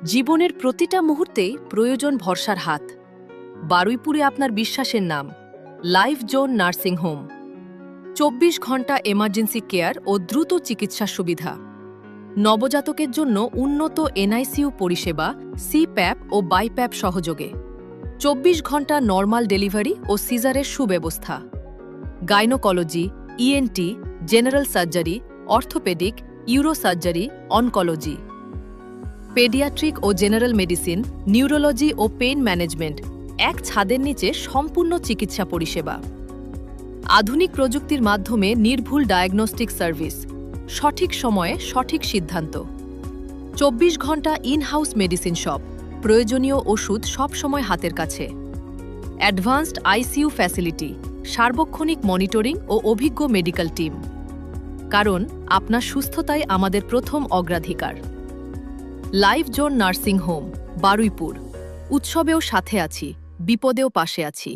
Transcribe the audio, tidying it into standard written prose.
জীবনের প্রতিটা মুহূর্তেই প্রয়োজন ভরসার হাত। বারুইপুরে আপনার বিশ্বাসের নাম লাইফ জোন নার্সিং হোম। ২৪ ঘন্টা এমার্জেন্সি কেয়ার ও দ্রুত চিকিৎসা সুবিধা। নবজাতকের জন্য উন্নত এনআইসিইউ পরিষেবা, সিপ্যাপ ও বাইপ্যাপ সহযোগে। ২৪ ঘন্টা নর্মাল ডেলিভারি ও সিজারের সুব্যবস্থা। Gynaecology, ENT, general surgery, orthopaedic, urosurgery, oncology, paediatric ও জেনারেল মেডিসিন, নিউরোলজি ও পেইন ম্যানেজমেন্ট, এক ছাদের নিচে সম্পূর্ণ চিকিৎসা পরিষেবা। আধুনিক প্রযুক্তির মাধ্যমে নির্ভুল ডায়াগনস্টিক সার্ভিস, সঠিক সময়ে সঠিক সিদ্ধান্ত। ২৪ ঘন্টা ইন-হাউস মেডিসিন শপ, প্রয়োজনীয় ওষুধ সবসময় হাতের কাছে। অ্যাডভান্সড আইসিইউ ফ্যাসিলিটি, সার্বক্ষণিক মনিটরিং ও অভিজ্ঞ মেডিকেল টিম। কারণ আপনার সুস্থতাই আমাদের প্রথম অগ্রাধিকার। Life zone nursing home, Baruipur. উৎসবেও সাথে আছি, বিপদেও পাশে আছি।